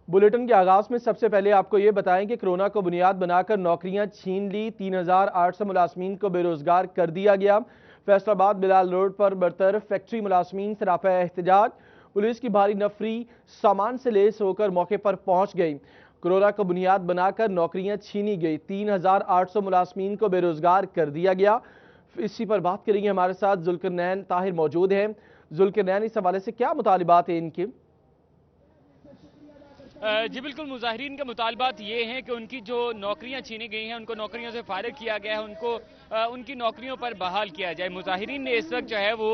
Bulletin के आगाज में सबसे पहले आपको ये बताएं कि कोरोना को बुनियाद बनाकर नौकरियां छीन ली, 3,800 मुलाजमीन को बेरोजगार कर दिया गया। फैसलाबाद बिलाल रोड पर बरतरफ फैक्ट्री मुलाजमीन सरापा एहतजाज, पुलिस की भारी नफरी सामान से लेस होकर मौके पर पहुंच गई। कोरोना को बुनियाद बनाकर नौकरियां छीनी गई, 3,800 मुलाजमीन को बेरोजगार कर दिया गया। इसी पर बात करेंगे, हमारे साथ जुल्करनैन ताहिर मौजूद हैं। जुल्करनैन, इस हवाले से क्या मुतालिबात हैं इनके? जी बिल्कुल, मुजाहिरीन के मुतालबात ये हैं कि उनकी जो नौकरियां छीनी गई हैं उनको नौकरियों से फारिग किया गया है, उनको उनकी नौकरियों पर बहाल किया जाए। मुजाहिरीन ने इस वक्त जो है वो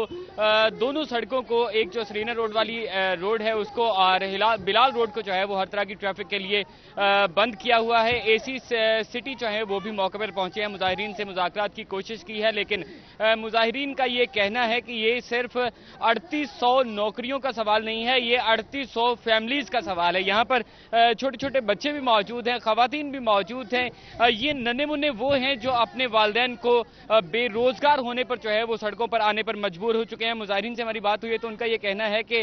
दोनों सड़कों को, एक जो श्रीनगर रोड वाली रोड है उसको और बिलाल रोड को जो है वो हर तरह की ट्रैफिक के लिए बंद किया हुआ है। एसी सिटी जो है वो भी मौके पर पहुंचे हैं, मुजाहिरीन से मुज़ाकरात की कोशिश की है, लेकिन मुजाहिरीन का ये कहना है कि ये सिर्फ 3800 नौकरियों का सवाल नहीं है, ये 3800 फैमिलीज का सवाल है। यहाँ पर छोटे छोटे बच्चे भी मौजूद हैं, खवातीन भी मौजूद हैं। ये नन्हे मुन्ने वो हैं जो अपने वालिदैन को बेरोजगार होने पर जो है वो सड़कों पर आने पर मजबूर हो चुके हैं। मुजाहिरीन से हमारी बात हुई है तो उनका ये कहना है कि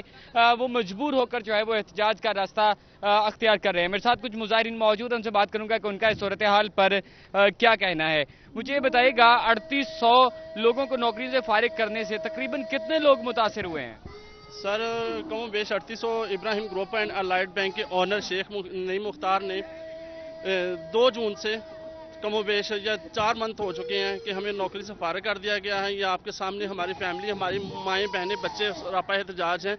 वो मजबूर होकर जो है वो एहतजाज का रास्ता अख्तियार कर रहे हैं। मेरे साथ कुछ मुजाहिरीन मौजूद हैं, उनसे बात करूंगा कि उनका इस सूरत हाल पर क्या कहना है। मुझे ये बताइएगा, 3800 लोगों को नौकरी से फारिग करने से तकरीबन कितने लोग मुतासिर हुए हैं? सर, कम बेश 3800 Ibrahim group and allied bank के ऑनर शेख नईम मुख्तार ने 2 जून से कम बेश या 4 मंथ हो चुके हैं कि हमें नौकरी से फारिग कर दिया गया है। ये आपके सामने हमारी फैमिली, हमारी माएँ बहनें बच्चे सरापा एहतजाज हैं।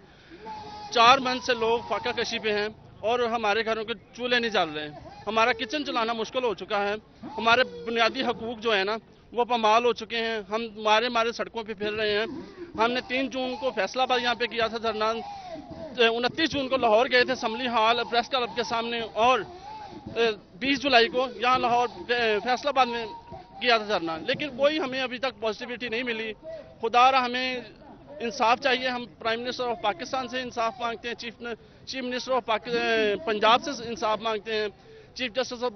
4 मंथ से लोग फाका कशी पे हैं और हमारे घरों के चूल्हे नहीं जल रहे हैं। हमारा किचन चलाना मुश्किल हो चुका है। हमारे बुनियादी हकूक जो है ना वो पमाल हो चुके हैं। हम मारे सड़कों पे फिर रहे हैं। हमने 3 जून को फैसलाबाद यहाँ पे किया था धरना, 29 जून को लाहौर गए थे असम्बली हॉल प्रेस क्लब के सामने, और 20 जुलाई को यहाँ लाहौर फैसलाबाद में किया था धरना, लेकिन कोई हमें अभी तक पॉजिटिविटी नहीं मिली। खुदारा हमें इंसाफ चाहिए। हम प्राइम मिनिस्टर ऑफ पाकिस्तान से इंसाफ मांगते हैं, चीफ मिनिस्टर ऑफ पंजाब से इंसाफ मांगते हैं, चीफ जस्टिस ऑफ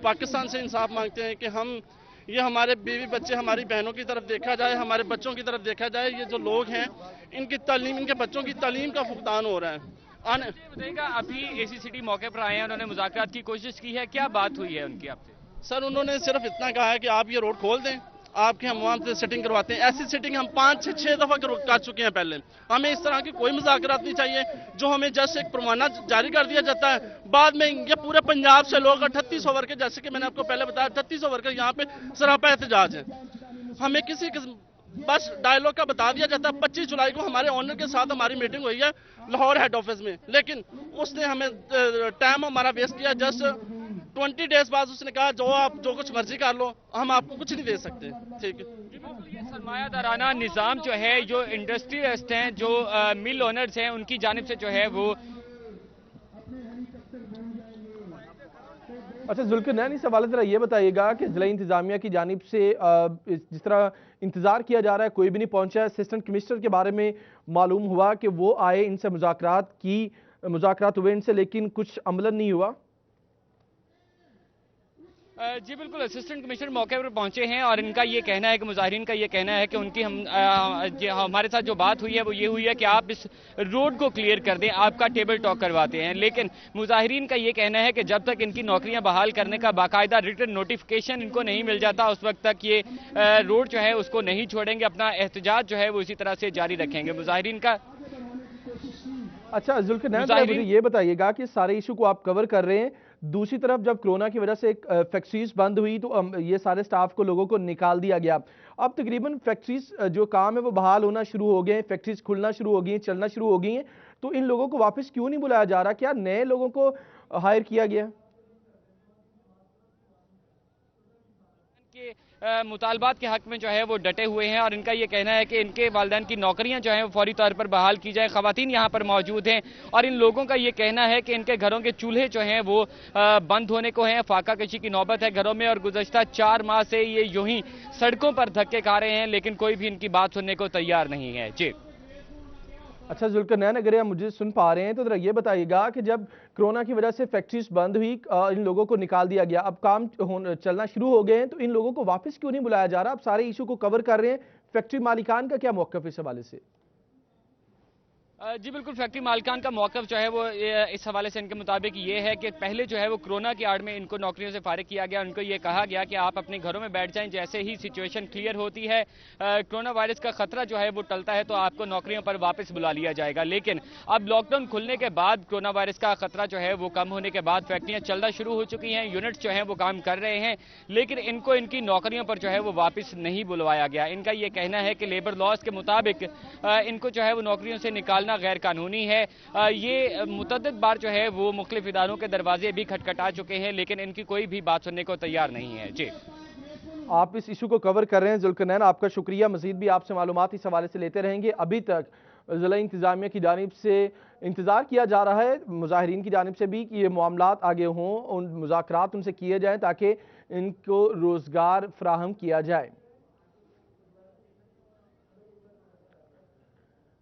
पाकिस्तान से इंसाफ मांगते हैं कि हम ये हमारे बीवी बच्चे, हमारी बहनों की तरफ देखा जाए, हमारे बच्चों की तरफ देखा जाए। ये जो लोग हैं इनकी तालीम, इनके बच्चों की तालीम का फुकदान हो रहा है। बताइएगा, अभी एसी सिटी मौके पर आए हैं, उन्होंने मुज़ाकरात की कोशिश की है, क्या बात हुई है उनकी आपसे? सर, उन्होंने सिर्फ इतना कहा है कि आप ये रोड खोल दें, आपके हम वहाँ से सेटिंग करवाते हैं। ऐसी सेटिंग हम 5-6 दफ़ा कर चुके हैं पहले। हमें इस तरह की कोई मुज़ाकरात नहीं चाहिए। जो हमें जस्ट एक परवाना जारी कर दिया जाता है, बाद में ये पूरे पंजाब से लोग 3800 वर्कर, जैसे कि मैंने आपको पहले बताया, 3800 वर्कर यहाँ पे सरापा एहतजाज है। हमें किसी बस डायलॉग का बता दिया जाता है। 25 जुलाई को हमारे ऑनर के साथ हमारी मीटिंग हुई है लाहौर हेड ऑफिस में, लेकिन उसने हमें टाइम हमारा वेस्ट किया। जस्ट 20 डेज बाद उसने कहा जो कुछ मर्जी कर लो, हम आपको कुछ नहीं दे सकते। ठीक है। सरमायादाराना निज़ाम जो है, जो इंडस्ट्रियलिस्ट हैं, जो मिल ओनर्स हैं, उनकी जानिब से जो है वो। अच्छा जुल्करनैन, इस हवाले से ये बताइएगा कि जिला इंतजामिया की जानिब से जिस तरह इंतजार किया जा रहा है, कोई भी नहीं पहुंचा है। असिस्टेंट कमिश्नर के बारे में मालूम हुआ कि वो आए, इनसे मुज़ाकरात हुए इनसे, लेकिन कुछ अमलन नहीं हुआ। जी बिल्कुल, असिस्टेंट कमिश्नर मौके पर पहुंचे हैं और इनका ये कहना है कि मुजाहिरीन का ये कहना है कि उनकी हमारे साथ जो बात हुई है वो ये हुई है कि आप इस रोड को क्लियर कर दें, आपका टेबल टॉक करवाते हैं। लेकिन मुजाहिरीन का ये कहना है कि जब तक इनकी नौकरियां बहाल करने का बाकायदा रिटन नोटिफिकेशन इनको नहीं मिल जाता, उस वक्त तक ये रोड जो है उसको नहीं छोड़ेंगे, अपना एहतजाज जो है वो इसी तरह से जारी रखेंगे। मुजाहिरीन का। अच्छा जुल्करनैन, मुझे ये बताइएगा कि सारे इशू को आप कवर कर रहे हैं, दूसरी तरफ जब कोरोना की वजह से फैक्ट्रीज बंद हुई तो ये सारे स्टाफ को, लोगों को निकाल दिया गया। अब तकरीबन फैक्ट्रीज जो काम है वो बहाल होना शुरू हो गए हैं, फैक्ट्रीज खुलना शुरू हो गई हैं, चलना शुरू हो गई हैं, तो इन लोगों को वापस क्यों नहीं बुलाया जा रहा? क्या नए लोगों को हायर किया गया? मुतालबात के हक में जो है वो डटे हुए हैं और इनका ये कहना है कि इनके वालिदैन की नौकरियां जो हैं वो फौरी तौर पर बहाल की जाए। खवातीन यहाँ पर मौजूद हैं और इन लोगों का ये कहना है कि इनके घरों के चूल्हे जो हैं वो बंद होने को हैं, फाका कशी की नौबत है घरों में, और गुज़श्ता 4 माह से ये यूं ही सड़कों पर धक्के खा रहे हैं, लेकिन कोई भी इनकी बात सुनने को तैयार नहीं है। जी अच्छा जुल्करनैन, अगर आप मुझे सुन पा रहे हैं तो जरा ये बताइएगा कि जब कोरोना की वजह से फैक्ट्रीज बंद हुई, इन लोगों को निकाल दिया गया, अब काम चलना शुरू हो गए हैं, तो इन लोगों को वापस क्यों नहीं बुलाया जा रहा? आप सारे इशू को कवर कर रहे हैं, फैक्ट्री मालिकान का क्या मौक़िफ़ इस हवाले से? जी बिल्कुल, फैक्ट्री मालिकान का मौक़िफ़ जो है वो इस हवाले से इनके मुताबिक ये है कि पहले जो है वो कोरोना की आड़ में इनको नौकरियों से फारिग किया गया। उनको ये कहा गया कि आप अपने घरों में बैठ जाएं, जैसे ही सिचुएशन क्लियर होती है, कोरोना वायरस का खतरा जो है वो टलता है तो आपको नौकरियों पर वापस बुला लिया जाएगा। लेकिन अब लॉकडाउन खुलने के बाद कोरोना वायरस का खतरा जो है वो कम होने के बाद फैक्ट्रियाँ चलना शुरू हो चुकी हैं, यूनिट्स जो हैं वो काम कर रहे हैं, लेकिन इनको इनकी नौकरियों पर जो है वो वापस नहीं बुलवाया गया। इनका ये कहना है कि लेबर लॉज के मुताबिक इनको जो है वो नौकरियों से निकालना गैर कानूनी है। ये मुतअद्दिद बार जो है वो मुख्तलिफ इदारों के दरवाजे भी खटखटा चुके हैं, लेकिन इनकी कोई भी बात सुनने को तैयार नहीं है। जी, आप इस इशू को कवर कर रहे हैं जुल्करनैन, आपका शुक्रिया। मजीद भी आपसे मालूमात इस हवाले से लेते रहेंगे। अभी तक ज़िला इंतज़ामिया की जानिब से इंतज़ार किया जा रहा है, मुजाहिरीन की जानिब से भी, कि ये मामलात आगे हों, उन मुज़ाकरात उनसे किए जाएँ ताकि इनको रोज़गार फराहम किया जाए।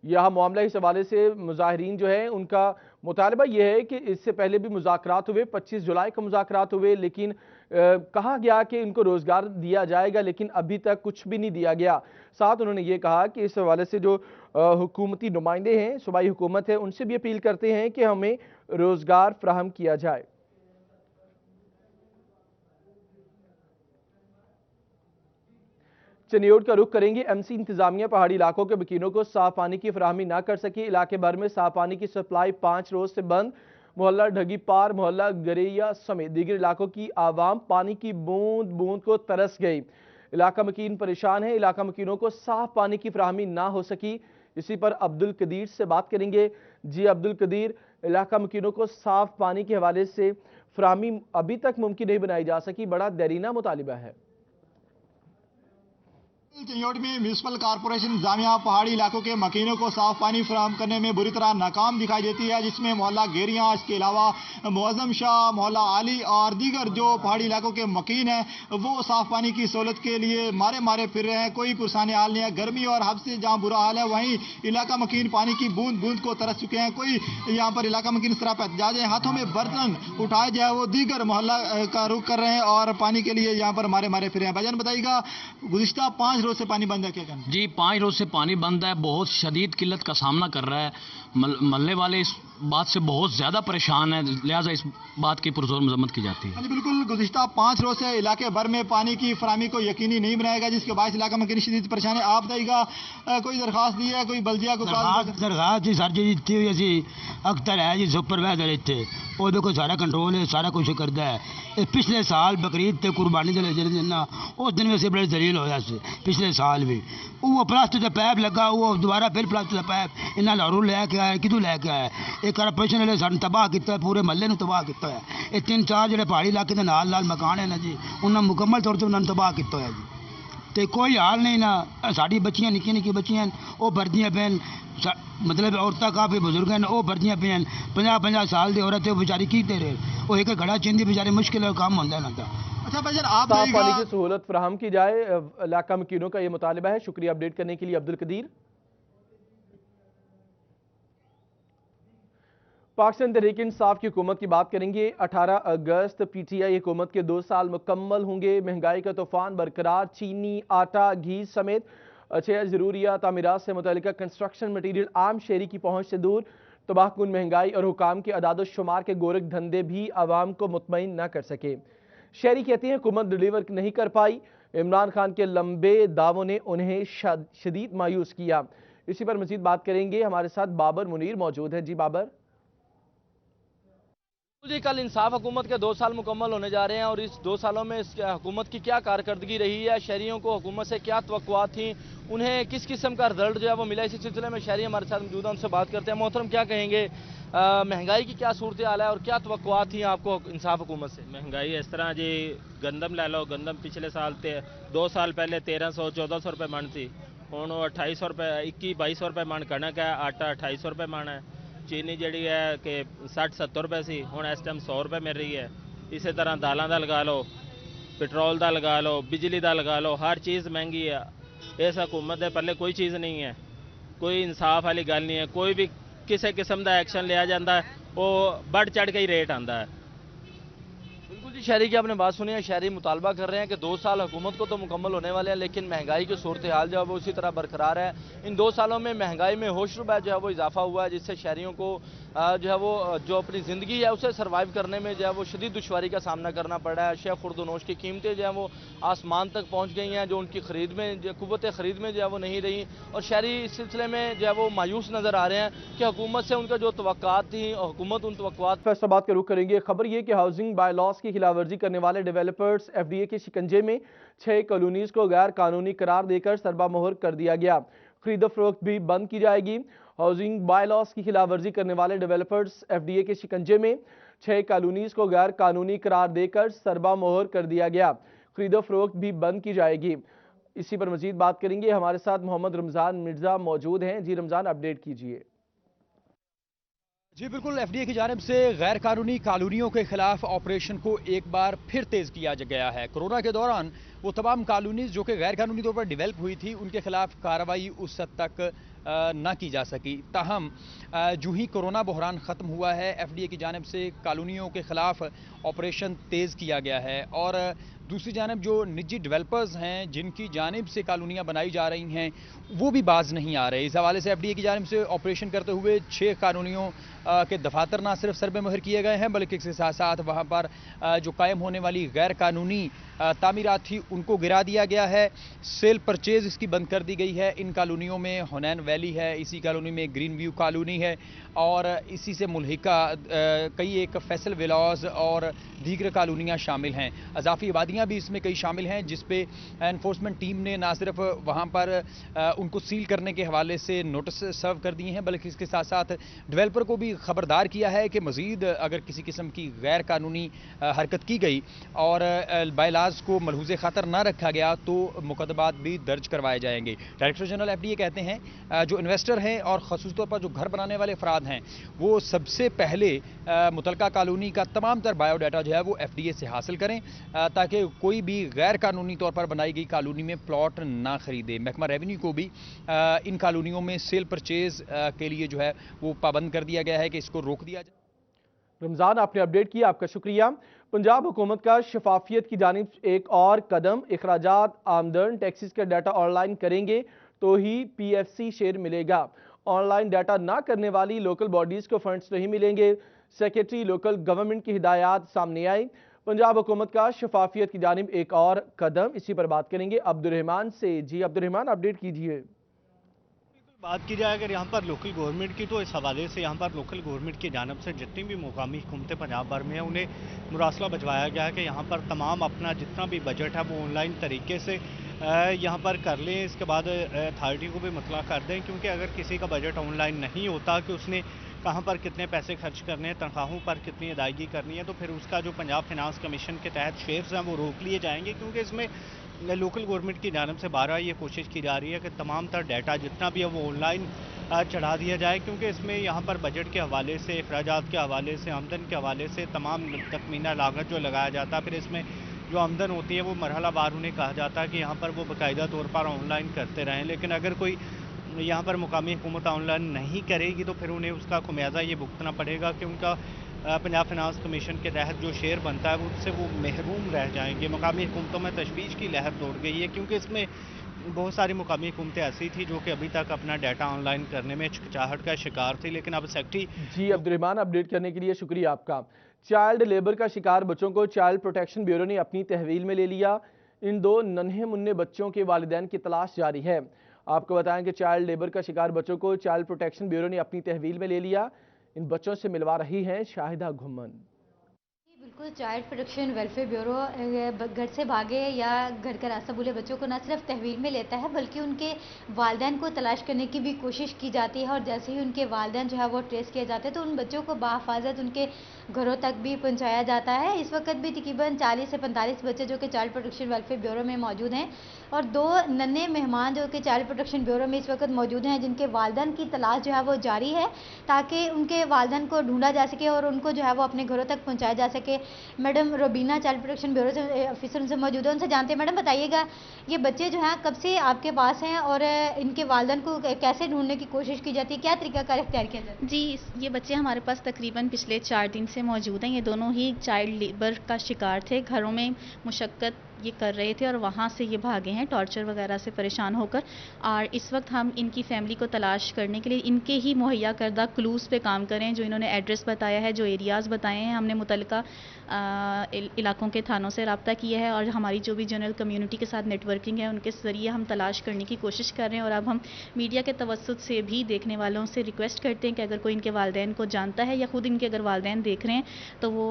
यह मामला इस हवाले से मुजाहिरीन जो है उनका मुतालबा यह है कि इससे पहले भी मुज़ाकरात हुए, 25 जुलाई को मुज़ाकरात हुए, लेकिन कहा गया कि इनको रोज़गार दिया जाएगा, लेकिन अभी तक कुछ भी नहीं दिया गया। साथ उन्होंने ये कहा कि इस हवाले से जो हुकूमती नुमाइंदे हैं, सूबाई हुकूमत है, उनसे भी अपील करते हैं कि हमें रोज़गार फराहम किया जाए। चनियोट का रुख करेंगे। एमसी इंतजामिया पहाड़ी इलाकों के मकीनों को साफ पानी की फराहमी न कर सकी। इलाके भर में साफ पानी की सप्लाई 5 रोज से बंद। मोहल्ला ढगी पार, मोहल्ला गरैया समेत दीगर इलाकों की आवाम पानी की बूंद बूंद को तरस गई। इलाका मकीन परेशान है। इलाका मकीनों को साफ पानी की फराहमी ना हो सकी। इसी पर अब्दुल कदीर से बात करेंगे। जी अब्दुल कदीर, इलाका मकीनों को साफ पानी के हवाले से फराहमी अभी तक मुमकिन नहीं बनाई जा सकी, बड़ा देरीना मुतालिबा है। चनियोट में म्यूनिसिपल कॉर्पोरेशन इंतजामिया पहाड़ी इलाकों के मकीनों को साफ पानी फराहम करने में बुरी तरह नाकाम दिखाई देती है, जिसमें मोहल्ला गेरिया, इसके अलावा मुअज़्ज़म शाह, मोहल्ला आली और दीगर जो पहाड़ी इलाकों के मकीन हैं वो साफ पानी की सहूलत के लिए मारे मारे फिर रहे हैं। कोई पुरसाने हाल नहीं है। गर्मी और हब से जहाँ बुरा हाल है, वहीं इलाका मकीन पानी की बूंद बूंद को तरस चुके हैं। कोई यहाँ पर इलाका मकीन इस तरह पर एहतजाज है, हाथों में बर्तन उठाए जाए, वो दीगर मोहल्ला का रुख कर रहे हैं और पानी के लिए यहाँ पर मारे मारे फिर रहे हैं। भाईजान बताइएगा, गुज़िश्ता 5 रोज से पानी बंद है, क्या कहना? जी 5 रोज से पानी बंद है, बहुत शदीद किल्लत का सामना कर रहा है। महल्ले वाले इस बात से बहुत ज्यादा परेशान है, लिहाजा इस बात की पुरजोर मजम्मत की जाती है। बिल्कुल, गुज़िश्ता 5 रोज से इलाके भर में पानी की फराहमी को यकीनी नहीं बनाएगा, जिसके बायस इलाका में शदीद परेशान है। आप बताइएगा, कोई दरखास्त दी है, कोई बल्दिया को दरखास्त जी सर जी दी हुई असी अख्तर है जी सुपरवाइजर इतने वो देखो सारा कंट्रोल है, सारा कुछ करता है। पिछले साल बकरीद ते कुर्बानी दे दिन ना उस दिन वैसे बड़े जलील होया से, पिछले साल भी वो प्लास्टिक का पैप लगा, वो दोबारा फिर प्लास्टिक का पैप इन्हें लाहौर लैके आया, कितों लैके आया। एक कारपोरेशन वाले सन तबाह किया, पूरे महल्ले में तबाह किया है। ये 3-4 जो पहाड़ी इलाके के नाल नाल मकान है ना जी, उन्होंने मुकम्मल तौर पर उन्होंने तबाह किया है जी। तो कोई हाल नहीं ना, साड़ी बच्चियां निक्की निक्की बच्चियां वो भरदियां पैन, मतलब औरतें काफ़ी बुजुर्ग हैं, वो भरदियां पैन 50-50 साल की औरत है, वो बेचारी की दे रहे, वो एक घड़ा चींदी बेचारी मुश्किल काम होता ना था। अच्छा भाईजान, आप साफ पानी की सहूलत फराहम की जाए, इलाका मकीनों का ये मुतालिबा है। शुक्रिया अपडेट करने के लिए अब्दुल कदीर। पाकिस्तान तहरीक इंसाफ की हुकूमत की बात करेंगे। 18 अगस्त पीटीआई हुकूमत के 2 साल मुकम्मल होंगे। महंगाई का तूफान बरकरार। चीनी, आटा, घी समेत अच्छे ज़रूरिया तामीरात से मुतल्लिका कंस्ट्रक्शन मटीरियल आम शहरी की पहुंच से दूर। तबाहकुन महंगाई और हुकाम के अदाद शुमार के गोरख धंधे भी आवाम को मुतमईन न कर सके। शहरी कहते हैं हुकूमत डिलीवर नहीं कर पाई। इमरान खान के लंबे दावों ने उन्हें शदीद मायूस किया। इसी पर मजीद बात करेंगे, हमारे साथ बाबर मुनीर मौजूद है। जी बाबर। जी, कल इंसाफ हुकूमत के 2 साल मुकम्मल होने जा रहे हैं और इस 2 सालों में इस हुकूमत की क्या कारकर्दगी रही है, शहरियों को हुकूमत से क्या तवक्कुआत थी, उन्हें किस किस्म का रिजल्ट जो है वो मिला, इसी सिलसिले में शहरी हमारे साथ मौजूद हैं, उनसे बात करते हैं। मोहतरम, क्या कहेंगे, महंगाई की क्या सूरत हाल है और क्या तवक्कुआत थी आपको इंसाफ हुकूमत से? महंगाई इस तरह जी, गंदम ले लो, गंदम पिछले साल 2 साल पहले 1300-1400 रुपये मन थी, हुण 2800 रुपये 21-2200 रुपये मन कणक है, आटा 2800 रुपये मन है, चीनी जी है कि 60-70 रुपये सी, हुण इस टाइम 100 रुपये मिल रही है। इसी तरह दालों का लगा लो, पेट्रोल का लगा लो, बिजली का लगा लो, हर चीज़ महंगी है। इस हुकूमत के पल्ले कोई चीज़ नहीं है, कोई इंसाफ वाली गल नहीं है। कोई भी किसी किस्म का एक्शन लिया जाता है वो बढ़ चढ़ के ही रेट आता है। बिल्कुल जी, शहरी की आपने बात सुनी है। शहरी मुतालबा कर रहे हैं कि 2 साल हुकूमत को तो मुकम्मल होने वाले हैं, लेकिन महंगाई की सूरत हाल जो है वो उसी तरह बरकरार है। इन 2 सालों में महंगाई में होश रुबा जो है वो इजाफा हुआ है, जिससे शहरियों को जो है वो जो अपनी ज़िंदगी है उसे सर्वाइव करने में जो है वो शदीद दुश्वारी का सामना करना पड़ रहा है। अशिया खुर्द-ओ-नोश की कीमतें जो है वो आसमान तक पहुँच गई हैं, जो उनकी खरीद में कुव्वत खरीद में जो है वो नहीं रही, और शहरी इस सिलसिले में जो है वो मायूस नज़र आ रहे हैं कि हुकूमत से उनका जो तवक्कुआत थी, हुकूमत उन तवक्कुआत। फैसलाबाद का रुख करेंगे। खबर ये कि हाउसिंग बाय लॉस की खिलाफवर्जी करने वाले डेवलपर्स एफडीए के शिकंजे में 6 कॉलोनीज को गैर कानूनी करार देकर सरबा मोहर कर दिया गया। खरीद फरोख्त भी बंद की जाएगी। हाउसिंग बाय लॉस की खिलाफवर्जी करने वाले डेवलपर्स एफडीए के शिकंजे में 6 कॉलोनीज को गैर कानूनी करार देकर सरबा मोहर कर दिया गया। खरीद फरोख्त भी बंद की जाएगी। इसी पर मजीद बात करेंगे। हमारे साथ मोहम्मद रमजान मिर्जा मौजूद हैं। जी रमजान, अपडेट कीजिए। जी बिल्कुल, एफडीए की जानिब से गैर कानूनी कॉलोनियों के खिलाफ ऑपरेशन को एक बार फिर तेज़ किया गया है। कोरोना के दौरान वो तमाम कॉलोनीज जो कि गैर कानूनी तौर पर डेवलप हुई थी, उनके खिलाफ कार्रवाई उस हद तक ना की जा सकी। ताहम जो ही कोरोना बहरान ख़त्म हुआ है, एफडीए की जानिब से कॉलोनियों के खिलाफ ऑपरेशन तेज़ किया गया है, और दूसरी जानिब जो निजी डेवलपर्स हैं जिनकी जानिब से कॉलोनियाँ बनाई जा रही हैं, वो भी बाज नहीं आ रहे। इस हवाले से एफडीए की जानिब से ऑपरेशन करते हुए 6 कॉलोनियों के दफातर ना सिर्फ सरबे मोहर किए गए हैं, बल्कि इसके साथ साथ वहाँ पर जो कायम होने वाली गैर कानूनी तामीरात थी उनको गिरा दिया गया है। सेल परचेज इसकी बंद कर दी गई है। इन कॉलोनियों में हुनैन वैली है, इसी कॉलोनी में ग्रीन व्यू कॉलोनी है, और इसी से मुल्हिका कई एक फैसल विलाज और दीगर कॉलोनियाँ शामिल हैं। अजाफी आबादियाँ भी इसमें कई शामिल हैं, जिस पे एनफोर्समेंट टीम ने ना सिर्फ वहाँ पर उनको सील करने के हवाले से नोटिस सर्व कर दिए हैं, बल्कि इसके साथ साथ डेवलपर को भी खबरदार किया है कि मज़ीद अगर किसी किस्म की गैर कानूनी हरकत की गई और बायलाज को मलहूज़े ख़तर ना रखा गया तो मुकदमात भी दर्ज करवाए जाएंगे। डायरेक्टर जनरल एफडीए कहते हैं जो इन्वेस्टर हैं और ख़ास तौर पर जो घर बनाने वाले अफराद हैं, वो सबसे पहले मुतलका कॉलोनी का तमाम तर बायोडाटा जो है वो एफडीए से हासिल करें, ताकि कोई भी गैर कानूनी तौर पर बनाई गई कॉलोनी में प्लॉट ना खरीदे। महकमा रेवेन्यू को भी इन कॉलोनियों में सेल परचेज के लिए जो है वो पाबंद कर दिया गया है कि इसको रोक दिया जाए। रमजान, आपने अपडेट किया, आपका शुक्रिया। पंजाब हुकूमत का शफाफियत की जानिब एक और कदम, अखराजात आमदन टैक्सेस का डाटा ऑनलाइन करेंगे तो ही पीएफसी शेयर मिलेगा। ऑनलाइन डाटा ना करने वाली लोकल बॉडीज को फंड्स नहीं मिलेंगे। सेक्रेटरी लोकल गवर्नमेंट की हिदायत सामने आई। पंजाब हुकूमत का शफाफियत की जानिब एक और कदम, इसी पर बात करेंगे अब्दुर्रहमान से। जी अब्दुर्रहमान, अपडेट कीजिए। बात की जाए अगर यहाँ पर लोकल गवर्नमेंट की, तो इस हवाले से यहाँ पर लोकल गवर्नमेंट की जानब से जितनी भी मुकामी हुकूमतें पंजाब भर में हैं, उन्हें मुरासला भिजवाया गया है कि यहाँ पर तमाम अपना जितना भी बजट है वो ऑनलाइन तरीके से यहाँ पर कर लें। इसके बाद अथॉरिटी को भी मतला कर दें, क्योंकि अगर किसी का बजट ऑनलाइन नहीं होता कि उसने कहाँ पर कितने पैसे खर्च करने हैं, तनख्वाहों पर कितनी अदायगी करनी है, तो फिर उसका जो पंजाब फाइनेंस कमीशन के तहत शेयर्स हैं वो रोक लिए जाएंगे। क्योंकि इसमें लोकल गवर्नमेंट की जानब से बारहा ये कोशिश की जा रही है कि तमाम तर डाटा जितना भी है वो ऑनलाइन चढ़ा दिया जाए, क्योंकि इसमें यहाँ पर बजट के हवाले से, अखराजात के हवाले से, आमदन के हवाले से तमाम तखमीना लागत जो लगाया जाता है, फिर इसमें जो आमदन होती है वो मरहला बार उन्हें कहा जाता है कि यहाँ पर वो बाकायदा तौर पर ऑनलाइन करते रहें। लेकिन अगर कोई यहाँ पर मुकामी हुकूमत ऑनलाइन नहीं करेगी तो फिर उन्हें उसका खुमियाजा ये भुगतना पड़ेगा कि उनका पंजाब फाइनेंस कमीशन के तहत जो शेयर बनता है उससे वो महरूम रह जाएंगे। मुकामी हुकूमतों में तशवीश की लहर दौड़ गई है, क्योंकि इसमें बहुत सारी मुकामी हुकूमतें ऐसी थी जो कि अभी तक अपना डाटा ऑनलाइन करने में हिचकिचाहट का शिकार थी। लेकिन अब सेक्रेटरी जी अब्दुर्रहमान, अपडेट करने के लिए शुक्रिया आपका। चाइल्ड लेबर का शिकार बच्चों को चाइल्ड प्रोटेक्शन ब्यूरो ने अपनी तहवील में ले लिया। इन 2 नन्हे मुन्ने बच्चों के वालिदैन की तलाश जारी है। आपको बताएं कि चाइल्ड लेबर का शिकार बच्चों को चाइल्ड प्रोटेक्शन ब्यूरो ने अपनी तहवील में ले लिया। इन बच्चों से मिलवा रही हैं शाहिदा घुम्मन। बिल्कुल, चाइल्ड प्रोटेक्शन वेलफेयर ब्यूरो घर से भागे या घर का रास्ता भूले बच्चों को न सिर्फ तहवील में लेता है, बल्कि उनके वालिदैन को तलाश करने की भी कोशिश की जाती है। और जैसे ही उनके वालिदैन जो है वो ट्रेस किए जाते हैं तो उन बच्चों को बाहिफाजत उनके घरों तक भी पहुंचाया जाता है। इस वक्त भी तकरीबन 40 से 45 बच्चे जो कि चाइल्ड प्रोटेक्शन वेलफेयर ब्यूरो में मौजूद हैं, और 2 नन्हे मेहमान जो कि चाइल्ड प्रोटेक्शन ब्यूरो में इस वक्त मौजूद हैं, जिनके वालिदैन की तलाश जो है वो जारी है, ताकि उनके वालिदैन को ढूंढा जा सके और उनको जो है वो अपने घरों तक पहुँचाया जा सके। जाएंगे। Madam Robina child protection bureau से ऑफिसर उनसे मौजूद है, उनसे जानते हैं। मैडम बताइएगा, ये बच्चे जो हैं कब से आपके पास हैं और इनके वालिदैन को कैसे ढूंढने की कोशिश की जाती है, क्या तरीकाकार इख्तियार किया जाता है? जी, ये बच्चे हमारे पास तकरीबन पिछले 4 दिन से मौजूद हैं। ये दोनों ही चाइल्ड लेबर का शिकार थे, घरों में मुशक्कत ये कर रहे थे और वहाँ से ये भागे हैं टॉर्चर वगैरह से परेशान होकर। और इस वक्त हम इनकी फैमिली को तलाश करने के लिए इनके ही मुहैया करदा क्लूज़ पे काम करें, जो इन्होंने एड्रेस बताया है, जो एरियाज़ बताए हैं। हमने मुतल्लिका इलाकों के थानों से रब्ता किया है और हमारी जो भी जनरल कम्युनिटी के साथ नेटवर्किंग है उनके ज़रिए हम तलाश करने की कोशिश कर रहे हैं। और अब हम मीडिया के तवस्सुत से भी देखने वालों से रिक्वेस्ट करते हैं कि अगर कोई इनके वालिदैन को जानता है या ख़ुद इनके अगर वालिदैन देख रहे हैं तो वो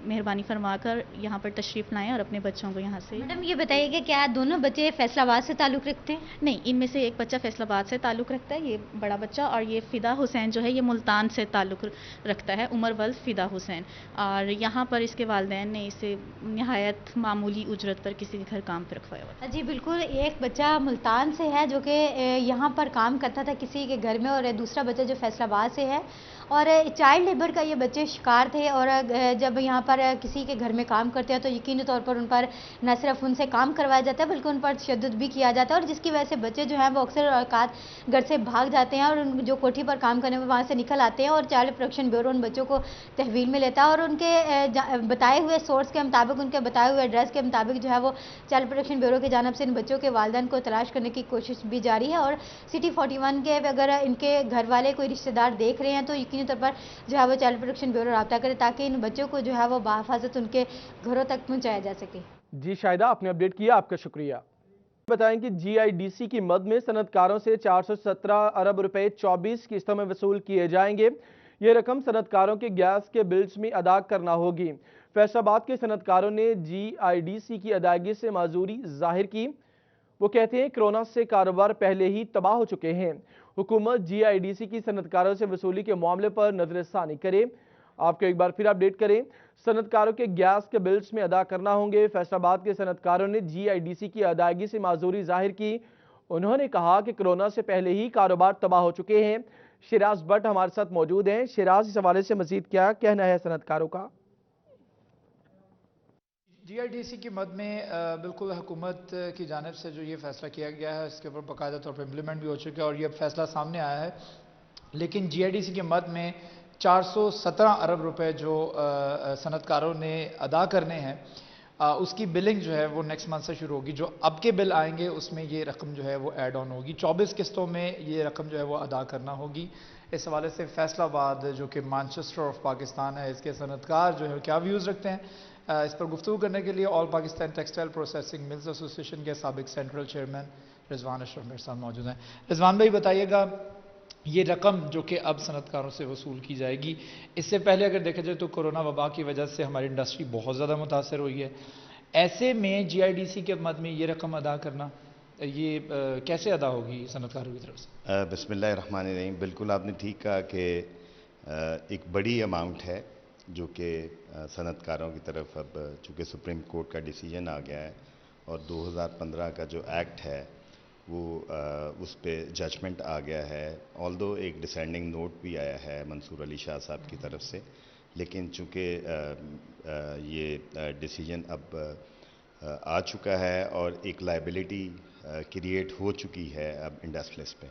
मेहरबानी फरमाकर यहाँ पर तशरीफ़ लाएँ और अपने बच्चों को यहाँ से। मैडम ये बताइएगा, क्या दोनों बच्चे फैसलाबाद से ताल्लुक़ रखते हैं? नहीं, इनमें से एक बच्चा फैसलाबाद से ताल्लुक़ रखता है, ये बड़ा बच्चा, और ये फ़िदा हुसैन जो है ये मुल्तान से ताल्लुक़ रखता है, उमर वल्द फ़िदा हुसैन। और यहाँ पर इसके वालिदैन ने इसे नहायत मामूली उजरत पर किसी के घर काम पर रखवाया हुआ। जी बिल्कुल, एक बच्चा मुल्तान से है जो कि यहाँ पर काम करता था किसी के घर में, और दूसरा बच्चा जो फैसलाबाद से है और चाइल्ड लेबर का ये बच्चे शिकार थे। और जब यहाँ पर किसी के घर में काम करते हैं तो यकीनी तौर पर उन पर न सिर्फ उनसे काम करवाया जाता है बल्कि उन पर तशद्दुद भी किया जाता है, और जिसकी वजह से बच्चे जो हैं वो अक्सर औकात घर से भाग जाते हैं और जो कोठी पर काम करने में वहाँ से निकल आते हैं। और चाइल्ड प्रोटेक्शन ब्यूरो उन बच्चों को तहवील में लेता है और उनके बताए हुए सोर्स के मुताबिक, उनके बताए हुए एड्रेस के मुताबिक जो है वो चाइल्ड प्रोटेक्शन ब्यूरो की जानिब से इन बच्चों के वालिदैन को तलाश करने की कोशिश भी जारी है। और सिटी 41 के अगर इनके घर वाले कोई रिश्तेदार देख रहे हैं तो यकीनी तौर पर जो है वो चाइल्ड प्रोटेक्शन ब्यूरो रब्ता करे ताकि इन बच्चों को जो है वो बाहिफाजत उनके घरों तक पहुंचाया जा सके। जी शाहिदा, आपने अपडेट किया, आपका शुक्रिया। बताएं कि GIDC की मद में सनतकारों से 417 अरब रुपए 24 किस्तों में वसूल किए जाएंगे। ये रकम सनतकारों के गैस के बिल्स में अदा करना होगी। फैसलाबाद के सनतकारों ने GIDC की अदायगी से माजूरी जाहिर की। वो कहते हैं कोरोना से कारोबार पहले ही तबाह हो चुके हैं। हुकूमत GIDC की सनतकारों से वसूली के मामले पर नजरसानी करे। आपको एक बार फिर अपडेट करें, सनतकारों के गैस के बिल्स में अदा करना होंगे। फैसलाबाद के सनतकारों ने GIDC की अदायगी से माजूरी जाहिर की। उन्होंने कहा कि कोरोना से पहले ही कारोबार तबाह हो चुके हैं। शिराज भट्ट हमारे साथ मौजूद हैं। शिराज, इस हवाले से मजीद क्या कहना है सनतकारों का? GIDC की मद में बिल्कुल हुकूमत की जानिब से जो ये फैसला किया गया है इसके ऊपर बाकायदा तौर पर इम्प्लीमेंट भी हो चुका है और ये फैसला सामने आया है। लेकिन GIDC की मद में 417 अरब रुपए जो सनतकारों ने अदा करने हैं उसकी बिलिंग जो है वो नेक्स्ट मंथ से शुरू होगी। जो अब के बिल आएंगे उसमें ये रकम जो है वो ऐड ऑन होगी। 24 किस्तों में ये रकम जो है वो अदा करना होगी। इस हवाले से फैसलाबाद जो कि मैनचेस्टर ऑफ पाकिस्तान है, इसके सनतकार जो है क्या व्यूज़ रखते हैं, इस पर गुफ्तगू करने के लिए all Pakistan textile processing mills association के साबिक सेंट्रल चेयरमैन रिजवान अशरफ मेरे साथ मौजूद हैं। रिजवान भाई बताइएगा, ये रकम जो कि अब सनतकारों से वसूल की जाएगी, इससे पहले अगर देखा जाए तो कोरोना वबा की वजह से हमारी इंडस्ट्री बहुत ज़्यादा मुतासर हुई है। ऐसे में GIDC के मद में ये रकम अदा करना ये कैसे अदा होगी सनतकारों की तरफ से? बिस्मिल्लाहिर्रहमानिर्रहीम। बिल्कुल आपने ठीक कहा कि एक बड़ी अमाउंट है जो कि सनतकारों की तरफ अब चूँकि सुप्रीम कोर्ट का डिसीजन आ गया है और 2015 का जो एक्ट है वो उस पे जजमेंट आ गया है। ऑल्दो एक डिसेंडिंग नोट भी आया है मंसूर अली शाह साहब की तरफ से, लेकिन चूँकि ये डिसीजन अब आ चुका है और एक लाइबिलिटी क्रिएट हो चुकी है अब इंडस्ट्रियलिस्ट पे।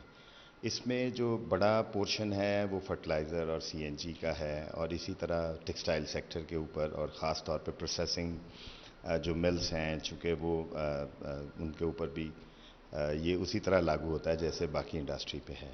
इसमें जो बड़ा पोर्शन है वो फर्टिलाइज़र और CNG का है और इसी तरह टेक्सटाइल सेक्टर के ऊपर और ख़ास तौर पे प्रोसेसिंग जो मिल्स हैं चूँकि वो उनके ऊपर भी ये उसी तरह लागू होता है जैसे बाकी इंडस्ट्री पे है।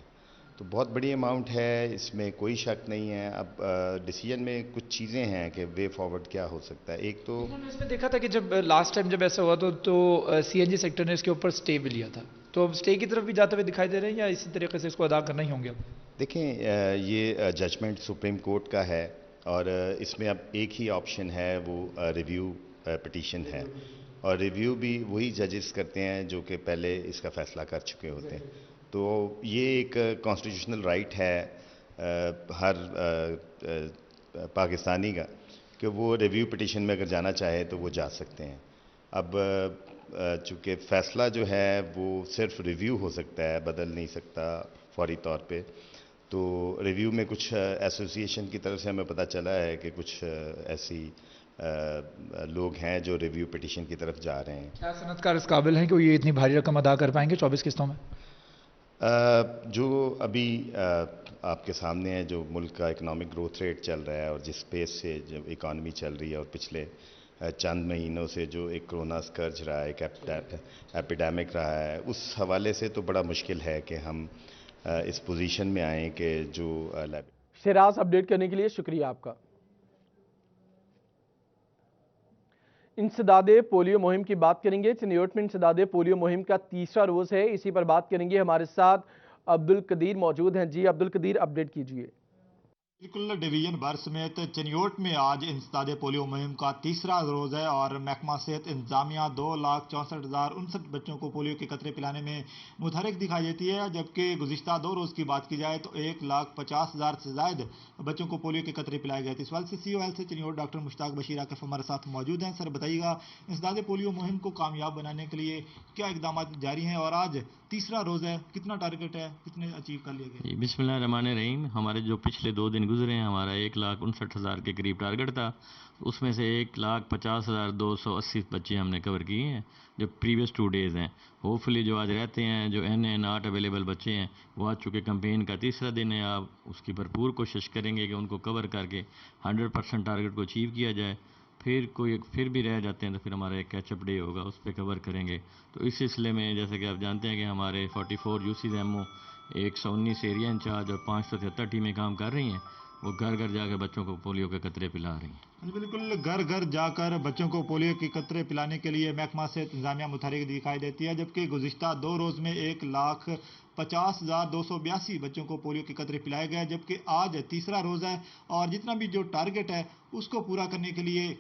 तो बहुत बड़ी अमाउंट है, इसमें कोई शक नहीं है। अब डिसीजन में कुछ चीज़ें हैं कि वे फॉरवर्ड क्या हो सकता है। एक तो इसमें देखा था कि जब लास्ट टाइम जब ऐसा हुआ तो CNG सेक्टर ने इसके ऊपर स्टे भी लिया था, तो अब स्टे की तरफ भी जाते हुए दिखाई दे रहे हैं या इसी तरीके से इसको अदा करना ही होंगे? देखें, ये जजमेंट सुप्रीम कोर्ट का है और इसमें अब एक ही ऑप्शन है, वो रिव्यू पिटीशन है और रिव्यू भी वही जजेस करते हैं जो कि पहले इसका फैसला कर चुके होते हैं। तो ये एक कॉन्स्टिट्यूशनल राइट है हर पाकिस्तानी का कि वो रिव्यू पिटीशन में अगर जाना चाहे तो वो जा सकते हैं। अब चूँकि फ़ैसला जो है वो सिर्फ रिव्यू हो सकता है, बदल नहीं सकता फौरी तौर पे, तो रिव्यू में कुछ एसोसिएशन की तरफ से हमें पता चला है कि कुछ ऐसी लोग हैं जो रिव्यू पिटीशन की तरफ जा रहे हैं। क्या सनतकार इस काबिल हैं कि वो ये इतनी भारी रकम अदा कर पाएंगे 24 किस्तों में? जो अभी आपके सामने है, जो मुल्क का इकोनॉमिक ग्रोथ रेट चल रहा है और जिस पेस से जो इकॉनमी चल रही है और पिछले चंद महीनों से जो एक कोरोना स्कर्ज रहा है, एक एपिडेमिक रहा है, उस हवाले से तो बड़ा मुश्किल है कि हम इस पोजीशन में आए कि जो शहराज, अपडेट करने के लिए शुक्रिया आपका। इंसदादे पोलियो मुहिम की बात करेंगे। चिन्योट में इंसदादे पोलियो मुहिम का तीसरा रोज है, इसी पर बात करेंगे। हमारे साथ अब्दुल कदीर मौजूद हैं। जी अब्दुल कदीर, अपडेट कीजिए। बिल्कुल, डिवीजन भर समेत चिन्योट में आज इंसदादे पोलियो मुहिम का तीसरा रोज है और महकमा सेहत इंतजामिया 2,64,059 बच्चों को पोलियो के कतरे पिलाने में मुतहरिक दिखाई देती है, जबकि गुज़िश्ता 2 रोज़ की बात की जाए तो 1,50,000 से ज़ायद बच्चों को पोलियो के कतरे पिलाए गए थे। इस वाले से CEO से चिन्योट डॉक्टर मुश्ताक बशीर आकिफ हमारे साथ मौजूद हैं। सर बताइएगा, इंसदादे पोलियो मुहिम को कामयाब बनाने के लिए क्या इकदाम जारी हैं और आज तीसरा रोज़ है, कितना टारगेट है, कितने अचीव कर लिए गए? बिस्मिल्लाहिर्रहमानिर्रहीम। हमारे जो पिछले 2 दिन गुजरे हैं, हमारा 1,59,000 के करीब टारगेट था, उसमें से 1,50,280 बच्चे हमने कवर किए हैं जो प्रीवियस 2 डेज़ हैं। होपफुली जो आज रहते हैं, जो NA नॉट अवेलेबल बच्चे हैं, वो आज चूँकि कैंपेन का तीसरा दिन है, आप उसकी भरपूर कोशिश करेंगे कि उनको कवर करके 100% टारगेट को अचीव किया जाए। फिर भी रह जाते हैं तो फिर हमारा एक कैचअप डे होगा, उस पर कवर करेंगे। तो इस सिलसिले में जैसे कि आप जानते हैं कि हमारे 44 UCMO, 119 एरिया इंचार्ज और 573 टीमें काम कर रही हैं। वो घर घर जाकर बच्चों को पोलियो के कतरे पिला रही हैं। बिल्कुल, घर घर जाकर बच्चों को पोलियो के कतरे पिलाने के लिए महकमा सेहत इंतजामिया मुतहरिक दिखाई देती है, जबकि गुज़िश्ता 2 रोज़ में 1,50,282 बच्चों को पोलियो के कतरे पिलाए गए, जबकि आज तीसरा रोज़ है और जितना भी जो टारगेट है उसको पूरा करने के लिए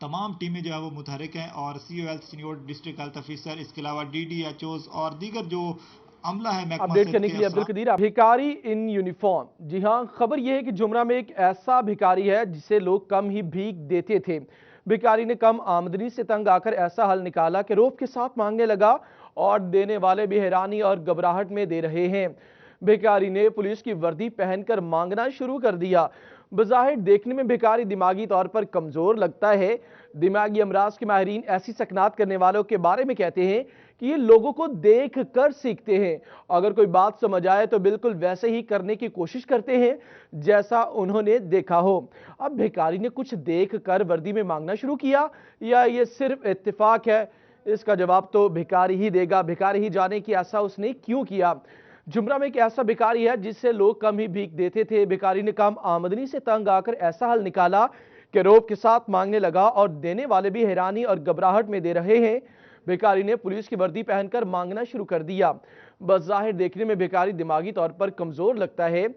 तमाम टीमें जो है वो मुतहरिक हैं। और CEO Chiniot district health officer, इसके अलावा DDHOs और दीगर जो अमला है अपडेट करने के लिए अब्दुल कदीर। भिखारी इन यूनिफॉर्म। जी हाँ, खबर यह है कि जुमरा में एक ऐसा भिखारी है जिसे लोग कम ही भीख देते थे। भिखारी ने कम आमदनी से तंग आकर ऐसा हल निकाला कि रौब के साथ मांगने लगा और देने वाले भी हैरानी और घबराहट में दे रहे हैं। भिखारी ने पुलिस की वर्दी पहनकर मांगना शुरू कर दिया। बज़ाहिर देखने में भिखारी दिमागी तौर पर कमजोर लगता है। दिमागी अमराज के माहिरीन ऐसी सकनात करने वालों के बारे में कहते हैं कि ये लोगों को देख कर सीखते हैं। अगर कोई बात समझ आए तो बिल्कुल वैसे ही करने की कोशिश करते हैं जैसा उन्होंने देखा हो। अब भिखारी ने कुछ देख कर वर्दी में मांगना शुरू किया या ये सिर्फ इत्तेफाक है, इसका जवाब तो भिखारी ही देगा। भिखारी ही जाने कि ऐसा उसने क्यों किया। जुमरा में एक ऐसा भिखारी है जिससे लोग कम ही भीख देते थे। भिखारी ने कम आमदनी से तंग आकर ऐसा हल निकाला कि रौब के साथ मांगने लगा और देने वाले भी हैरानी और घबराहट में दे रहे हैं। भिखारी ने पुलिस की वर्दी पहनकर मांगना शुरू कर दिया। बज़ाहिर देखने में भिखारी दिमागी तौर पर कमजोर लगता है।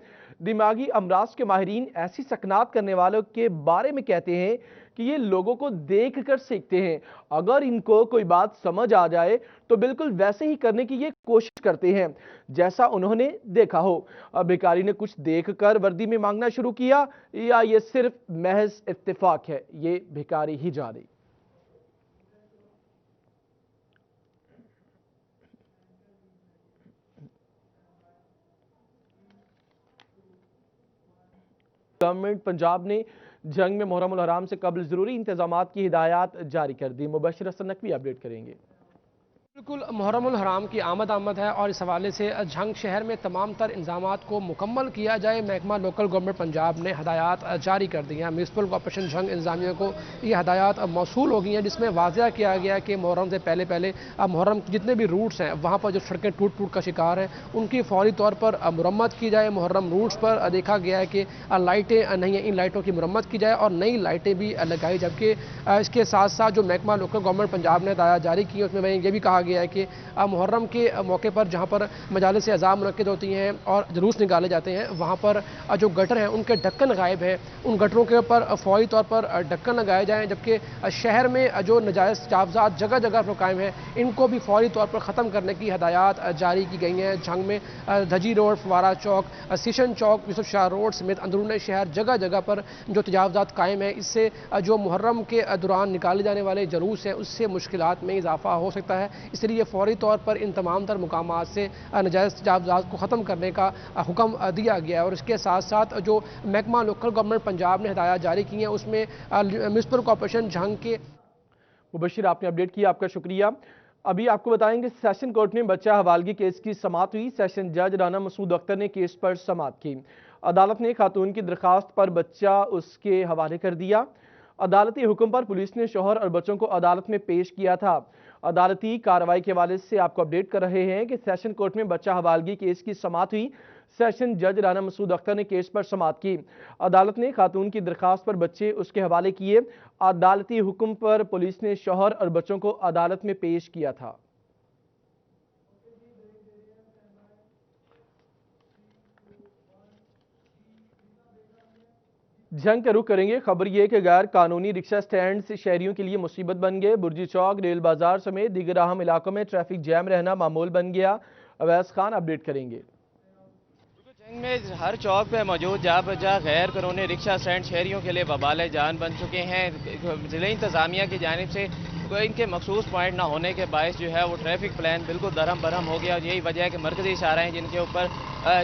दिमागी अमराज के माहिरीन ऐसी सकनात करने वालों के बारे में कहते हैं कि ये लोगों को देख कर सीखते हैं। अगर इनको कोई बात समझ आ जाए तो बिल्कुल वैसे ही करने की ये कोशिश करते हैं जैसा उन्होंने देखा हो। अब भिखारी ने कुछ देख कर वर्दी में मांगना शुरू किया या ये सिर्फ महज इत्तेफाक है, ये भिखारी ही जाने। गवर्नमेंट पंजाब ने जंग में मुहर्रम उल हराम से कबल जरूरी इंतजामात की हिदायत जारी कर दी। मुबश्शिर हसन नकवी अपडेट करेंगे। बिल्कुल, मुहर्रम उल हराम की आमद है और इस हवाले से झंग शहर में तमाम तर इंतजामात को मुकम्मल किया जाए। महकमा लोकल गवर्नमेंट पंजाब ने हदायत जारी कर दी हैं। म्यूनसिपल कॉर्पोरेशन झंग इंतजामिया को ये हदायत मौसूल हो गई हैं, जिसमें वाज़ह किया गया है कि मुहर्रम से पहले मुहर्रम के जितने भी रूट्स हैं वहाँ पर जो सड़कें टूट का शिकार हैं उनकी फौरी तौर पर मुरम्मत की जाए। मुहर्रम रूट्स पर देखा गया है कि लाइटें नहीं हैं, इन लाइटों की मुरम्मत की जाए और नई लाइटें भी लगाई। जबकि इसके साथ साथ जो महकमा लोकल गवर्नमेंट पंजाब ने हदायत जारी की है उसमें ये भी कहा गया है कि मुहर्रम के मौके पर जहां पर मजालिस अज़ाम मुनक्किद होती हैं और जुलूस निकाले जाते हैं वहां पर जो गटर हैं उनके ढक्कन गायब है, उन गटरों के ऊपर फौरी तौर पर ढक्कन लगाए जाएं। जबकि शहर में जो नाजायज़ तजावुज़ात जगह जगह पर कायम हैं इनको भी फौरी तौर पर ख़त्म करने की हदायत जारी की गई हैं। झंग में धजी रोड, फवारा चौक, स्टेशन चौक, यूसुफ शाह रोड समेत अंदरूनी शहर जगह जगह पर जो तजावुज़ात कायम है, इससे जो मुहर्रम के दौरान निकाले जाने वाले जुलूस हैं उससे मुश्किलात में इजाफा हो सकता है। اس لیے فوری طور پر ان تمام تر مقامات سے ناجائز تجاوزات کو ختم کرنے کا حکم دیا گیا ہے، اور اس کے ساتھ ساتھ جو محکمہ لوکل گورنمنٹ پنجاب نے ہدایات جاری کی ہیں اس میں میونسپل کارپوریشن جھنگ کے مبشر آپ نے اپڈیٹ کیا، آپ کا شکریہ۔ ابھی آپ کو بتائیں گے سیشن کورٹ میں بچہ حوالگی کیس کی سماعت ہوئی۔ سیشن جج رانا مسعود اختر نے کیس پر سماعت کی۔ عدالت نے خاتون کی درخواست پر بچہ اس کے حوالے کر دیا۔ عدالتی حکم پر پولیس نے شوہر اور بچوں کو عدالت میں پیش کیا تھا۔ عدالتی کارروائی کے حوالے سے آپ کو اپڈیٹ کر رہے ہیں کہ سیشن کورٹ میں بچہ حوالگی کیس کی سماعت ہوئی۔ سیشن جج رانا مسعود اختر نے کیس پر سماعت کی۔ عدالت نے خاتون کی درخواست پر بچے اس کے حوالے کیے۔ عدالتی حکم پر پولیس نے شوہر اور بچوں کو عدالت میں پیش کیا تھا۔ جنگ کا رخ کریں گے۔ خبر یہ کہ غیر قانونی رکشہ سٹینڈ سے شہریوں کے لیے مصیبت بن گئے۔ برجی چوک، ریل بازار سمیت دیگر اہم علاقوں میں ٹریفک جام رہنا معمول بن گیا۔ اویس خان اپڈیٹ کریں گے۔ جنگ میں ہر چوک پہ موجود جا بجا غیر قانونی رکشہ سٹینڈ شہریوں کے لیے وبال جان بن چکے ہیں۔ ضلع انتظامیہ کی جانب سے ان کے مخصوص پوائنٹ نہ ہونے کے باعث جو ہے وہ ٹریفک پلان بالکل درہم برہم ہو گیا، اور یہی وجہ ہے کہ مرکزی اشارے ہیں جن کے اوپر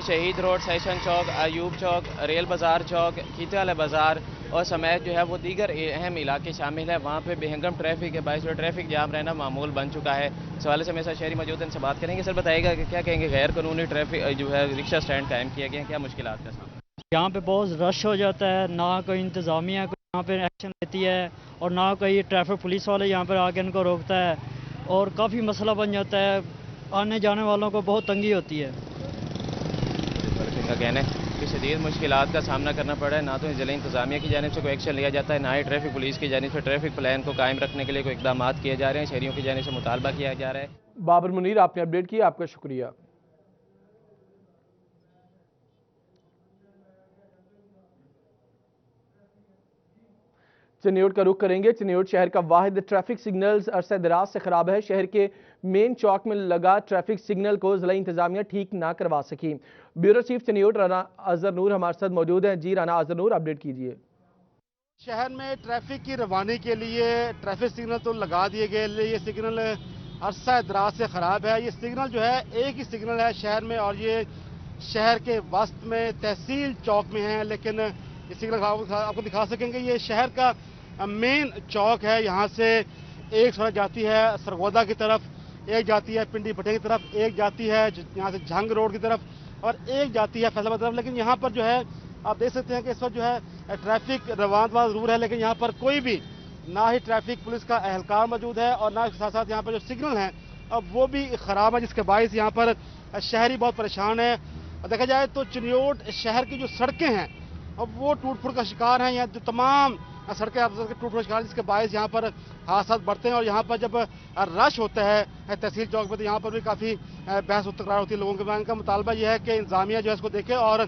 شہید روڈ، سیشن چوک، ایوب چوک، ریل بازار چوک، کھیتے والے بازار اور سمیت جو ہے وہ دیگر اہم علاقے شامل ہیں، وہاں پہ بے ہنگم ٹریفک کے باعث جو ٹریفک جام رہنا معمول بن چکا ہے۔ اس حوالے سے میرے ساتھ شہری موجود ہیں، ان سے بات کریں گے۔ سر بتائیے گا کہ کیا کہیں گے غیر قانونی ٹریفک جو ہے رکشہ سٹینڈ قائم کیا گیا، کیا مشکلات کا سامنا؟ یہاں پہ بہت رش ہو جاتا ہے، نہ کوئی انتظامیہ یہاں پہ ایکشن لیتی ہے اور نہ کوئی ٹریفک پولیس والے یہاں پر آ کے ان کو روکتا ہے، اور کافی مسئلہ بن جاتا ہے، آنے جانے والوں کو بہت تنگی ہوتی ہے۔ ان کا کہنا ہے کہ شدید مشکلات کا سامنا کرنا پڑا ہے، نہ تو ضلع انتظامیہ کی جانب سے کوئی ایکشن لیا جاتا ہے، نہ ہی ٹریفک پولیس کی جانب سے ٹریفک پلان کو قائم رکھنے کے لیے کوئی اقدامات کیے جا رہے ہیں، شہریوں کی جانب سے مطالبہ کیا جا رہا ہے۔ بابر منیر آپ نے اپڈیٹ کیا، آپ کا شکریہ۔ چنیوٹ کا رخ کریں گے۔ چنیوٹ شہر کا واحد ٹریفک سگنلز عرصہ دراز سے خراب ہے۔ شہر کے مین چوک میں لگا ٹریفک سگنل کو ضلع انتظامیہ ٹھیک نہ کروا سکی۔ بیورو چیف چنیوٹ رانا اظہر نور ہمارے ساتھ موجود ہیں۔ جی رانا اظہر نور اپڈیٹ کیجیے۔ شہر میں ٹریفک کی روانی کے لیے ٹریفک سگنل تو لگا دیے گئے، یہ سگنل عرصہ دراز سے خراب ہے۔ یہ سگنل جو ہے ایک ہی سگنل ہے شہر میں، اور یہ شہر کے وسط میں تحصیل چوک میں ہے، لیکن یہ سگنل آپ کو دکھا سکیں گے۔ یہ شہر کا مین چوک ہے، یہاں سے ایک سڑک جاتی ہے سرگودا کی طرف، ایک جاتی ہے پنڈی بھٹے کی طرف، ایک جاتی ہے یہاں سے جھنگ روڈ کی طرف، اور ایک جاتی ہے فیصل آباد کی طرف۔ لیکن یہاں پر جو ہے آپ دیکھ سکتے ہیں کہ اس وقت جو ہے ٹریفک روانہ ضرور ہے، لیکن یہاں پر کوئی بھی نہ ہی ٹریفک پولیس کا اہلکار موجود ہے، اور نہ اس کے ساتھ ساتھ یہاں پر جو سگنل ہیں اب وہ بھی خراب ہے، جس کے باعث یہاں پر شہری بہت پریشان ہے۔ دیکھا جائے تو چنیوٹ شہر کی جو سڑکیں ہیں اب وہ ٹوٹ پھوٹ کا شکار ہیں، یہاں جو تمام سڑکیں ٹوٹ پھوٹ کا شکار، جس کے باعث یہاں پر حادثات بڑھتے ہیں، اور یہاں پر جب رش ہوتا ہے تحصیل چوک پہ تو یہاں پر بھی کافی بحث و تکرار ہوتی ہے لوگوں کے بارے۔ ان کا مطالبہ یہ ہے کہ انتظامیہ جو ہے اس کو دیکھے اور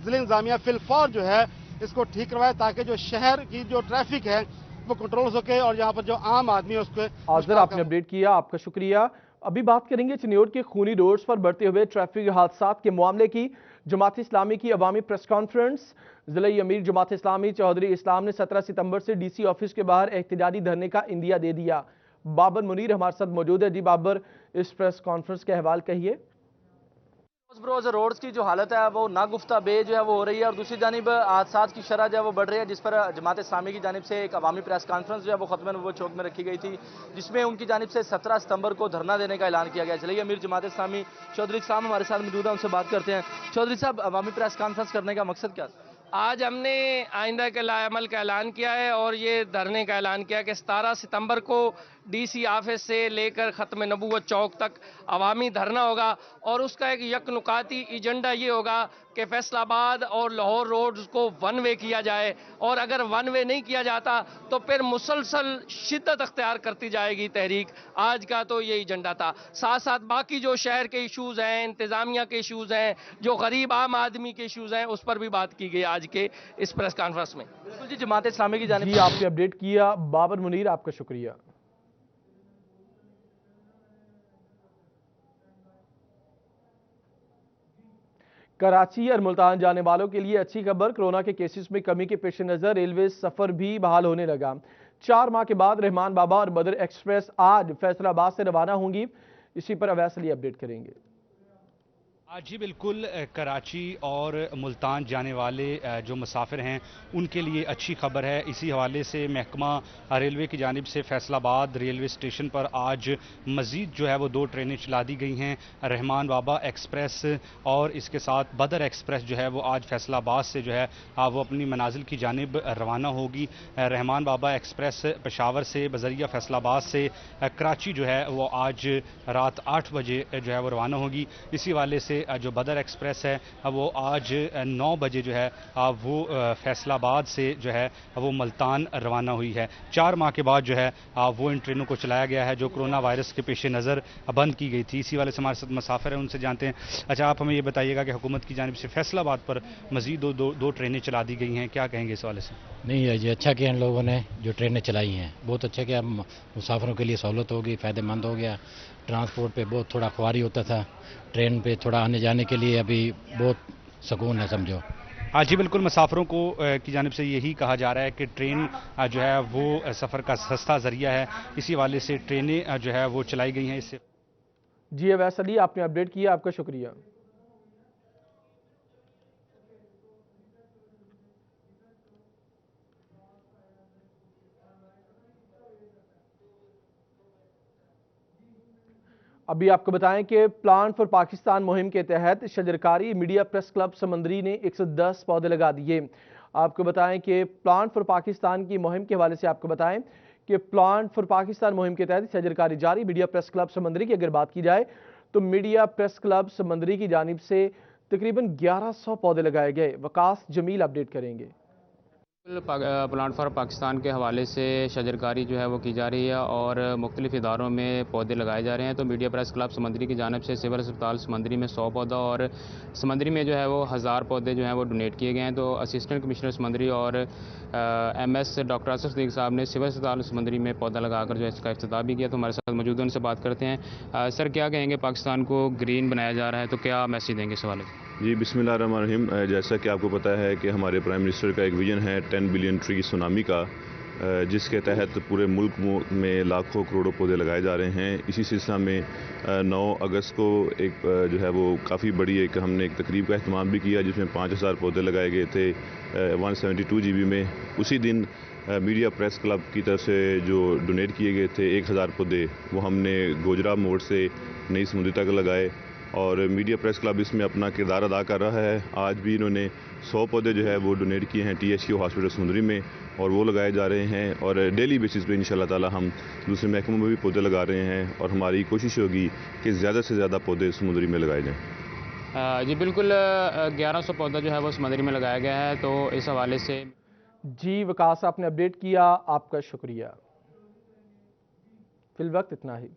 ضلع انتظامیہ فی الفور جو ہے اس کو ٹھیک کروائے، تاکہ جو شہر کی جو ٹریفک ہے وہ کنٹرول ہو سکے، اور یہاں پر جو عام آدمی ہے اس کو آذر آپ نے اپڈیٹ کیا، آپ کا شکریہ۔ ابھی بات کریں گے چنیوٹ کے خونی روڈز پر بڑھتے ہوئے ٹریفک حادثات کے معاملے کی۔ جماعت اسلامی کی عوامی پریس کانفرنس۔ ضلعی امیر جماعت اسلامی چودھری اسلام نے 17 ستمبر سے ڈی سی آفس کے باہر احتجاجی دھرنے کا عندیہ دے دیا۔ بابر منیر ہمارے ساتھ موجود ہے۔ جی بابر، اس پریس کانفرنس کے احوال کہیے۔ روز بروز روڈز کی جو حالت ہے وہ ناگفتہ بے جو ہے وہ ہو رہی ہے، اور دوسری جانب حادثات کی شرح جو ہے وہ بڑھ رہی ہے، جس پر جماعت اسلامی کی جانب سے ایک عوامی پریس کانفرنس جو ہے وہ ختم نبوت چوک میں رکھی گئی تھی، جس میں ان کی جانب سے 17 ستمبر کو دھرنا دینے کا اعلان کیا گیا۔ ضلعی امیر جماعت اسلامی چودھری اسلام ہمارے ساتھ موجود ہیں، ان سے بات کرتے ہیں۔ چودھری صاحب، عوامی پریس کانفرنس کرنے کا مقصد کیا تھا؟ آج ہم نے آئندہ کے لائے عمل کا اعلان کیا ہے، اور یہ دھرنے کا اعلان کیا کہ 17 ستمبر کو ڈی سی آفس سے لے کر ختم نبوت چوک تک عوامی دھرنا ہوگا، اور اس کا ایک یک نکاتی ایجنڈا یہ ہوگا کہ فیصل آباد اور لاہور روڈز کو ون وے کیا جائے، اور اگر ون وے نہیں کیا جاتا تو پھر مسلسل شدت اختیار کرتی جائے گی تحریک۔ آج کا تو یہ ایجنڈا تھا، ساتھ ساتھ باقی جو شہر کے ایشوز ہیں، انتظامیہ کے ایشوز ہیں، جو غریب عام آدمی کے ایشوز ہیں، اس پر بھی بات کی گئی آج کے اس پریس کانفرنس میں۔ بالکل جی، جماعت اسلامی کی جانب جی آپ نے اپڈیٹ کیا۔ بابر منیر آپ کا شکریہ۔ کراچی اور ملتان جانے والوں کے لیے اچھی خبر، کورونا کے کیسز میں کمی کے پیش نظر ریلوے سفر بھی بحال ہونے لگا۔ 4 माह के बाद रहमान बाबा और बदर एक्सप्रेस आज फैसलाबाद से रवाना होंगी। इसी पर अवैस अली अपडेट करेंगे। जी बिल्कुल, कराची और मुल्तान जाने वाले जो मुसाफिर हैं उनके लिए अच्छी खबर है। इसी हवाले से महकमा रेलवे की जानिब से फैसलाबाद रेलवे स्टेशन पर आज मज़ीद जो है वो 2 ट्रेनें चला दी गई हैं। रहमान बाबा एक्सप्रेस और इसके साथ बदर एक्सप्रेस जो है वो आज फैसलाबाद से जो है वो अपनी मनाजिल की जानिब रवाना होगी। रहमान बाबा एक्सप्रेस पेशावर से बजरिया फैसलाबाद से कराची जो है वो आज रात 8 बजे जो है वो रवाना होगी। इसी हवाले से जो बदर एक्सप्रेस है वो आज 9 बजे जो है वो फैसलाबाद से जो है वो मुल्तान रवाना हुई है। 4 माह के बाद जो है वो इन ट्रेनों को चलाया गया है जो कोरोना वायरस के पेश नज़र बंद की गई थी। इसी वाले से हमारे साथ मुसाफिर हैं, उनसे जानते हैं। अच्छा, आप हमें ये बताइएगा कि हुकूमत की जानिब से फैसलाबाद पर मज़ीद दो ट्रेनें चला दी गई हैं, क्या कहेंगे इस वाले से? नहीं, ये अच्छा किया इन लोगों ने जो ट्रेनें चलाई हैं, बहुत अच्छा किया। मुसाफिरों के लिए सहूलत होगी, फ़ायदेमंद हो गया। ट्रांसपोर्ट पे बहुत थोड़ा ख्वारी होता था, ट्रेन पे थोड़ा आने जाने के लिए अभी बहुत सुकून है समझो। हाँ जी बिल्कुल, मुसाफिरों को की जानिब से यही कहा जा रहा है कि ट्रेन जो है वो सफ़र का सस्ता ज़रिया है। इसी वाले से ट्रेनें जो है वो चलाई गई हैं। इससे जी अवैस अली, आपने अपडेट किया, आपका शुक्रिया। अभी आपको बताएं कि प्लान फॉर पाकिस्तान मुहिम के तहत शजरकारी मीडिया प्रेस क्लब समंदरी ने 110 पौधे लगा दिए। आपको बताएं कि प्लान फॉर पाकिस्तान की मुहिम के हवाले से आपको बताएं कि प्लान फॉर पाकिस्तान मुहिम के तहत शजरकारी जारी मीडिया प्रेस क्लब समंदरी की अगर बात की जाए तो मीडिया प्रेस क्लब समंदरी की जानिब से तकरीबन 1100 पौधे लगाए गए। वकास जमील अपडेट करेंगे। प्लान फॉर पाकिस्तान के हवाले से शजरकारी जो है वो की जा रही है और मुख्तलिफ इदारों में पौधे लगाए जा रहे हैं। तो मीडिया प्रेस क्लब समंदरी की जानिब से सिविल अस्पताल समंदरी में 100 पौधा और समंदरी में जो है वो 1000 पौधे जो हैं वो डोनेट किए गए हैं। तो असिस्टेंट कमिश्नर समंदरी और MS डॉक्टर असफ सिद्दीक साहब ने सिविल अस्पताल समंदरी में पौधा लगाकर जो है इसका इफ्तिताह भी किया। तो हमारे साथ मौजूद हैं, उनसे बात करते हैं। सर, क्या कहेंगे, पाकिस्तान को ग्रीन बनाया जा रहा है तो क्या मैसेज देंगे इस हवाले से? जी बिस्मिल्लाहिर्रहमानिर्रहीम। जैसा कि आपको पता है कि हमारे प्राइम मिनिस्टर का एक विजन है 10 बिलियन ट्री सुनामी का, जिसके तहत पूरे मुल्क में लाखों करोड़ों पौधे लगाए जा रहे हैं। इसी सिलसिला में 9 अगस्त को एक जो है वो काफ़ी बड़ी हमने एक तकरीब का अहतमाम भी किया जिसमें 5000 पौधे लगाए गए थे 172 GB में। उसी दिन मीडिया प्रेस क्लब की तरफ से जो डोनेट किए गए थे 1000 पौधे वो हमने गोजरा मोड़ से नई समुंदरी तक लगाए और मीडिया प्रेस क्लब इसमें अपना किरदार अदा कर रहा है। आज भी इन्होंने 100 पौधे जो है वो डोनेट किए हैं THQ हॉस्पिटल समुंदरी में और वो लगाए जा रहे हैं और डेली बेसिस पे इंशाल्लाह ताला हम दूसरे महकमों में भी पौधे लगा रहे हैं और हमारी कोशिश होगी कि ज़्यादा से ज़्यादा पौधे समुंदरी में लगाए जाएँ। जी बिल्कुल, 1100 पौधा जो है वो समंदरी में लगाया गया है। तो इस हवाले से जी वकास, आपने अपडेट किया, आपका शुक्रिया। फिल वक्त इतना ही।